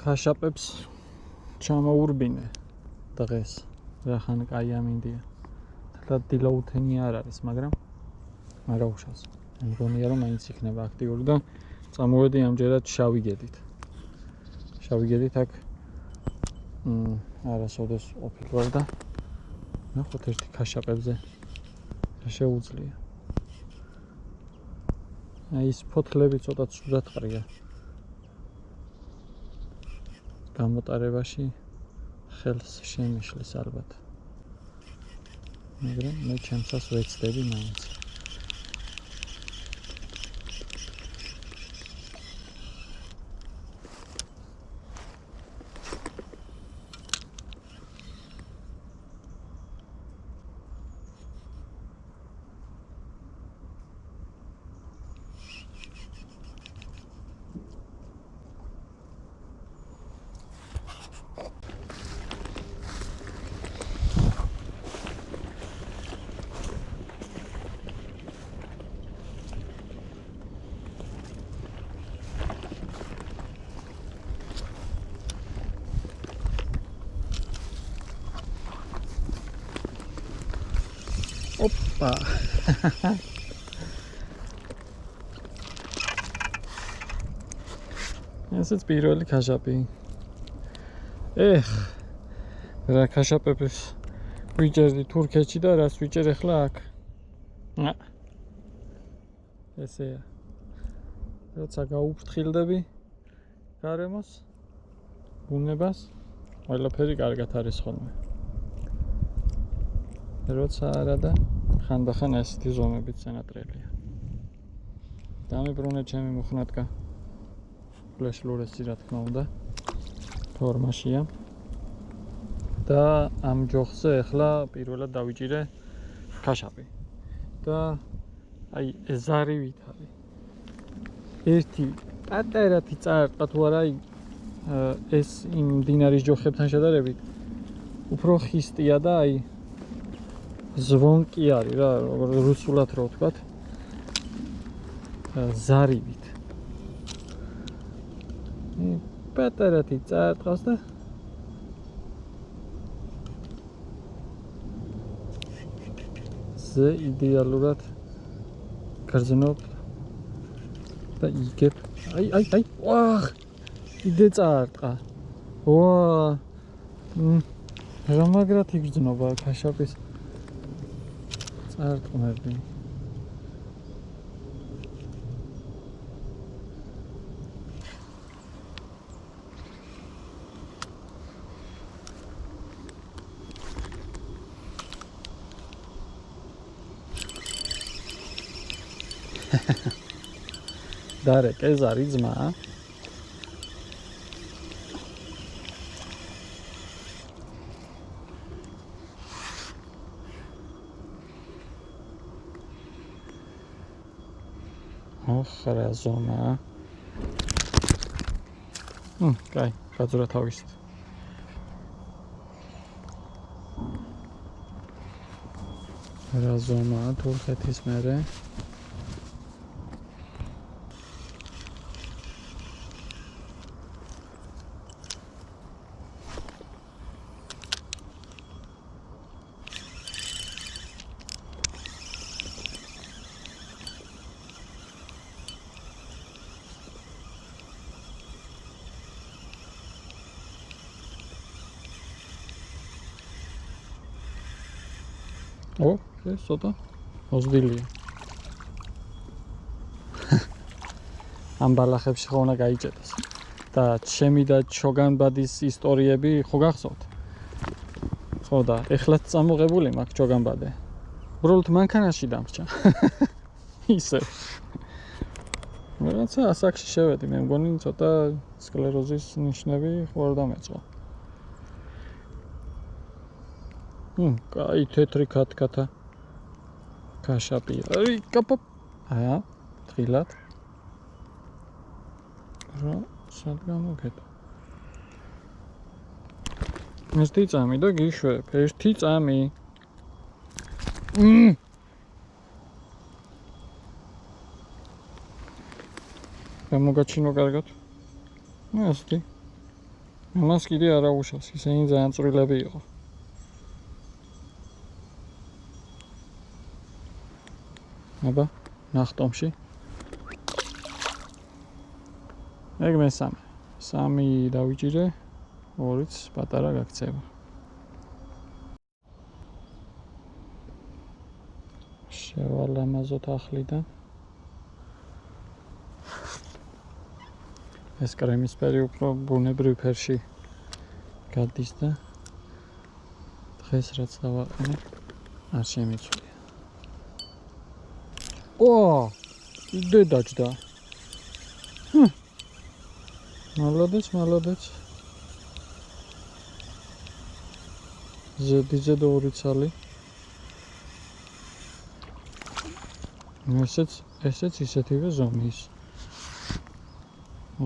ქაშაპებს ჩამოურბინე დღეს. რახან კაი ამინდია. და დილაუთენი არ არის, მაგრამ არა უშავს. მგონია რომ მაინც იქნება აქტიური და წამოვედი ამჯერად შავი გედით. შავი გედით აქ არასოდეს ყოფილვარ და ნახოთ ერთი ქაშაპებზე შეუძლია. აი ეს ფოთლები ცოტა ცუდად ყრია. გამოტარებაში ხელს შემიშლის ალბათ. მაგრამ მე ჩემსას ვეცდები მაინც. Opa! ესეც პირველი ქაშაპი. რა ქაშაპებს ვიჭერდი თურქეთში და რას ვიჭერ ახლა აქ. ესეა. როცა გაუფრთხილდები გარემოს, ბუნებას, ყველაფერი კარგად არის ხოლმე. როცა არა და ხანდახან ასეთი ზომებით სენატრელია. დამიბრუნე ჩემი მუხნატკა. ფლეშლურესი რა თქმა უნდა. ფორმაშია. და ამ ჯოხზე ახლა პირველად დავიჭირე ქაშაპი. და აი ზარივით არის. ერთი პატარათი წარყა თუ არა ეს იმ დინარის ჯოხებთან შედარებით უფრო ხისტია და აი ზვონკი არის რა, რუსულად რო ვთქვათ. ზარივით. პატარათი წაარტყავს და ზე იდეალურად გრძნობ და იგებ. აი. ვახ! იდე წაარტყა. ვა! რა მაგრად იგრძნობა ქაშაპის წაარტყმები. Darek, ez არის ძმა. Ახლა ზომა. კაი, გაძურა თავისით. რა ზომა თურქეთის მერე. ეს ცოტა მოზრდილია. ამ ბალახებში ხო უნდა გაიჭედოს. და ჩემი და ჩოგანბადის ისტორიები ხო გახსოვთ? ხო და ეხლაც წამოღებული მაქვს ჩოგანბადე. უბრალოდ მანქანაში დამრჩა. ისე. რაღაცა ასაკში შევედი, მე მგონი ცოტა სკლეროზის ნიშნები ხوار დამეწყო. კაი თეთრი კატკატა. ქაშაპი. აი, კაპა. თხილად. რა სადგამოგეთ. ერთი წამი და გიშვებ, ერთი წამი. გამოგაჩინო კარგად. ასეთი. მას კიდე არ აუშავს, ისინი ძალიან წვრილები იყო. აბა, ნახტომში. ეგ მესამე. 3 დავიჭირე, 2-იც პატარა გაქცევა. შევალამაზოთ ახლიდან. ეს კრემისფერი უფრო ბუნებრივ ფერში გადის და დღეს რაც დავაყენე არ შემიცვლია. კიდე დაჭდა. მალადეც. ზედიზე 2 ცალი. ესეც ისეთივე ზომის.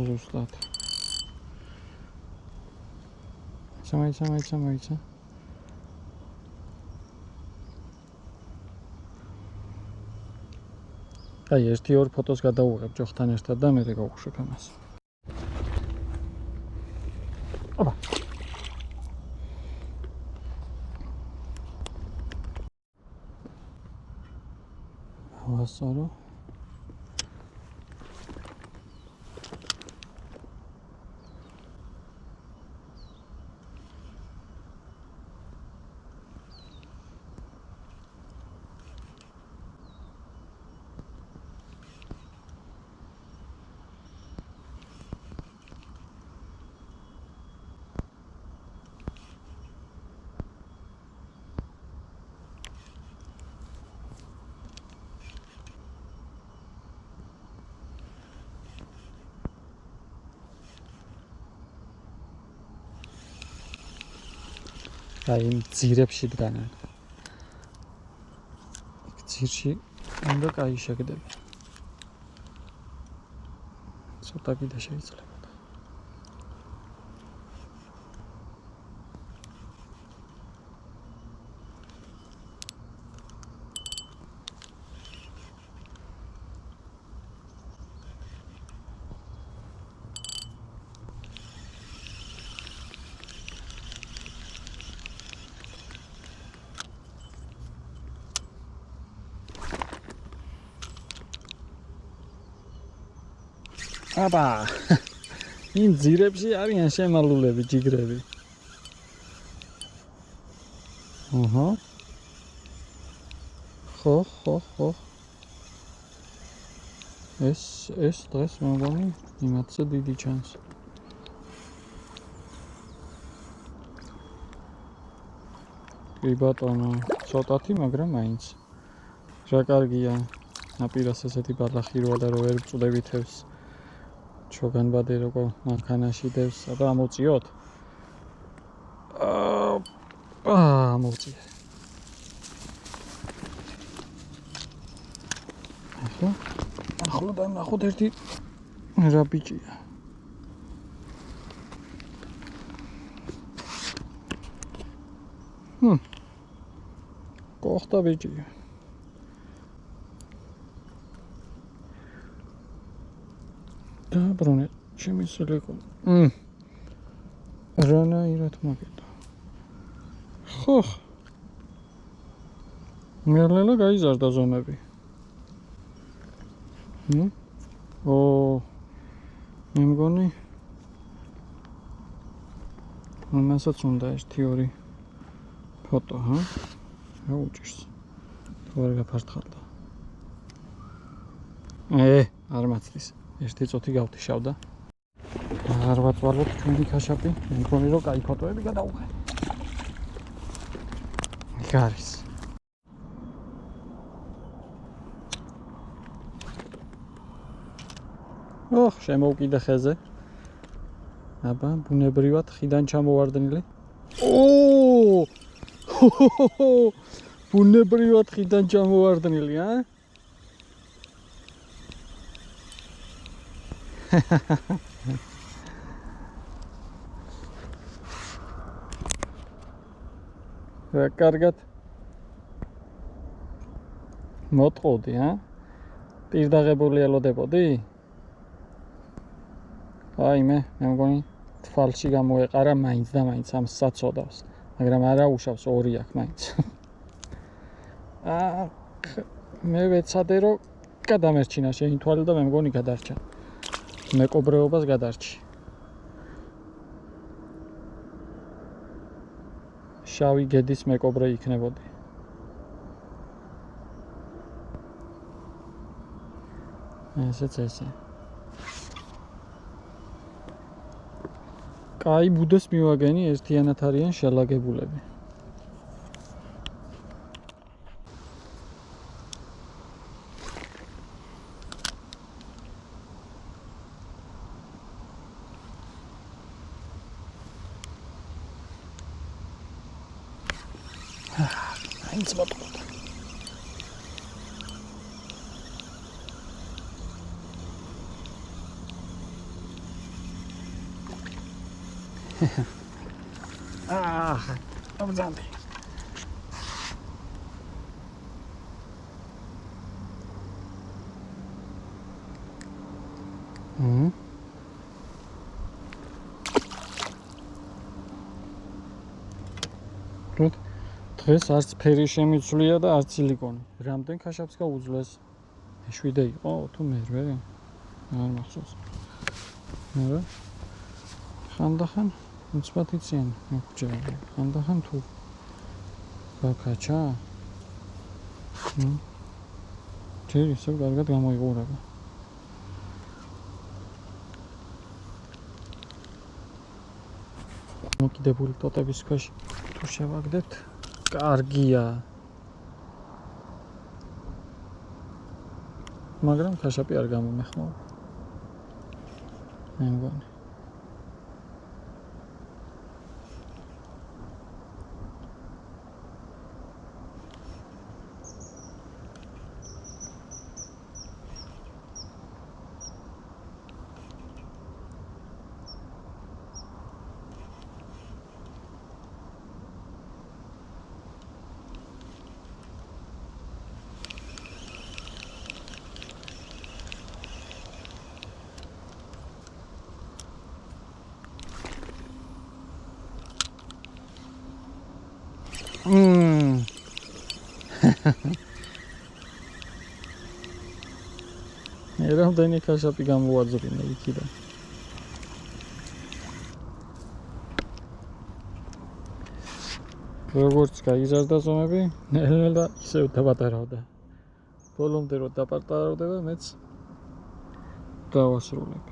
ზუსტად. სამაიცა. აი, 1-2 ფოტოს გადავუღებ ჯოხთან ერთად და მე გავუშვებ ამას. აბა. ავასწორო. აი, ძირებში დგანენ. ძირში უნდა კაი შეგდები. ცოტა კიდე შეიძლება. აბა, იმ ძირებში არიან შემალულები, ჯიგრები. ხო. ეს დღეს მოგონი იმათზე დიდი ჩანს. კი ბატონო, ცოტათი, მაგრამ მაინც. რა კარგია, ნაპირას ესეთი ბალახი როა და რო ვერ წვდები თევს. ჩოგანბადე როგორ მანქანაში დევს, აბა ამოწიოთ. ამოწია. ახლა ნახოთ ერთი რა ბიჭია. კოხტა ბიჭია. დაბრუნე, შემისულიყო. რანაირად მაგედა. ხო. მერლელა გაიზარდა ზომები. მე მგონი მასაც უნდა 1-2 ფოტო, რა უჭირს. თუ არ გაფართხალდა. არ მაცდის. 1 წუთი გავთიშავდა. არ ვაწვალოთ ჩვენი ქაშაპი. მგონი რომ კაი ფოტოები გადავუღე. იქ არის. შემოვკიდე ხეზე. აბა, ბუნებრივად ხიდან ჩამოვარდნილი. ბუნებრივად ხიდან ჩამოვარდნილი, რა კარგად მოტყოდი, პირდაღებული ელოდებოდი? აი მე მგონი თვალში გამოეყარა მაინც და მაინც ამ საწოდავს, მაგრამ არა უშავს 2 აქვს მაინც. მე ვეცადე რომ გადამერჩინა შენი თვალი და მე მგონი გადარჩა. მეკობრეობას გადარჩი. შავი გედის მეკობრე იქნებოდი. ესეც ესე. კაი ბუდეს მივაგენი, ერთიანად არიან შელაგებულები. Eins mal gut. Abzandi. Gut. დღეს არც ფერი შემიცვლია და არც სილიკონი. რამდენ ქაშაპს გაუძლეს? 7 იყო თუ მერვე? არ მახსოვს. მერვე? ხანდახან უცბად იციან მოგჭირდება. ხანდახან თუ გაკაჩა? ჯერ ისევ კარგად გამოიყურება. მოკიდებული ტოტების ქვეშ თუ შევაგდებთ კარგია. მაგრამ ქაშაპი არ გამომეხმაურა. მე მგონი. რამდენი ქაშაპი გამოვაძრინე იქიდან. როგორც გაიზარდა ზომები, ნელ-ნელა ისევ დაპატარავდა. ბოლომდე რომ დაპატარავდება, მეც დავასრულებ.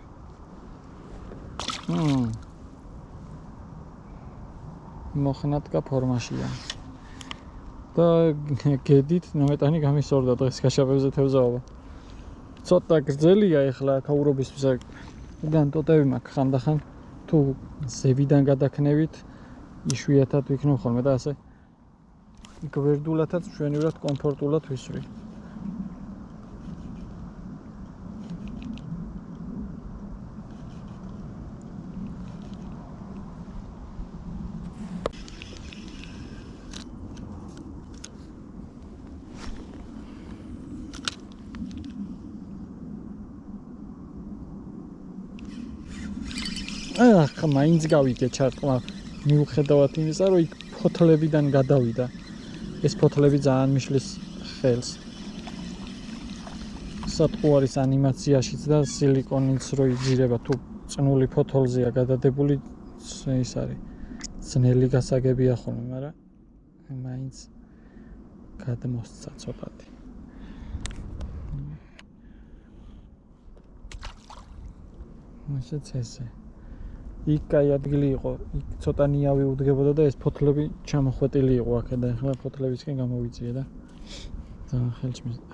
მოხნატკა ფორმაშია. და გედით ნამეტანი გამისორდა დღეს ქაშაპებზე თევზაობა. ცოტა გრძელია ეხლა ქაურობისთვის უგან ტოტები მაქვს ხანდახან თუ ზევიდან გადაქნევით იშვიათად ვიქნებ ხოლმე და ასე გვერდულათაც მშვენივრად კომფორტულად ვისვრი. მაინც გავიგე ჩარტყმა მიუხედავად იმისა, რომ იქ ფოთლებიდან გადავიდა. ეს ფოთლები ძალიან მიშლის ხელს. სატყუარის ანიმაციაშიც და სილიკონიც რო იძირება თუ წნული ფოთოლზეა გადადებული, ის არის ძნელი გასაგებია ხოლმე, მაგრამ მაინც გადმოსცა ცოტათი. ესეც ესე. იქ კაი ადგილი იყო, იქ ცოტა ნიავი უდგებოდა და ეს ფოთლები ჩამოხვეტილი იყო აქედან, ახლა ფოთლებისკენ გამოვიწია და ძალიან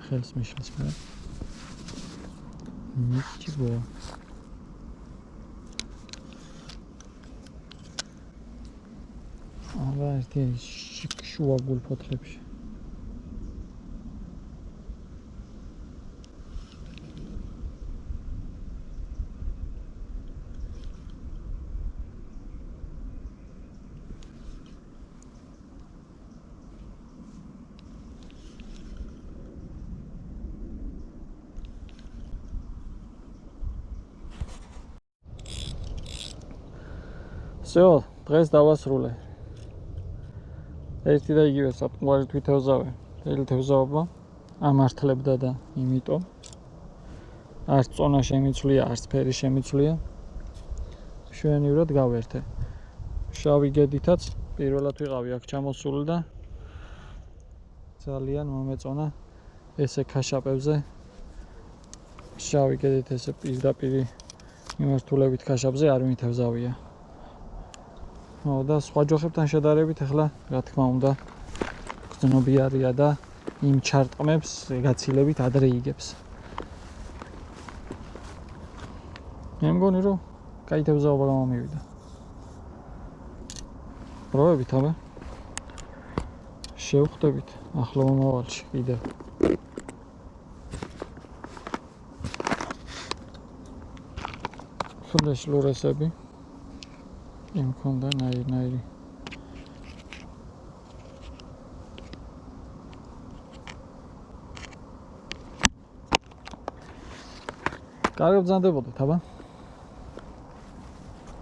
ხელს მიშლის, მაგრამ ნიჭიბო. აბა ერთი შუაგულ ფოთლებში. всё, დღეს დავასრულე. ერთი და იგივე საფრთხე თვითევზავე. თელი თევზაობა ამართლებდა და იმიტომ არც წონა შემიცვლია, არც ფერი შემიცვლია. შვენივრად გავერთე. შავი გედითაც პირველად ვიყავი აქ ჩამოსული და ძალიან მომეწონა ესე ქაშაპებზე. შავი გედით ესე პირდაპირ მიმართულებით ქაშაპზე არ მithევზავია. და სხვა ჯოხებთან შედარებით ახლა რა თქმა უნდა გრძნობიარია და იმ ჩარტყმებს გაცილებით ადრე იგებს. მე მგონი რომ კაი თევზაობა გამომივიდა. პროვებით აბა. შევხვდებით ახლა მომავალში კიდევ. ფლეშ ლურესები იმ კონდა ნაირი. კარგად ბრძანდებოდეთ აბა.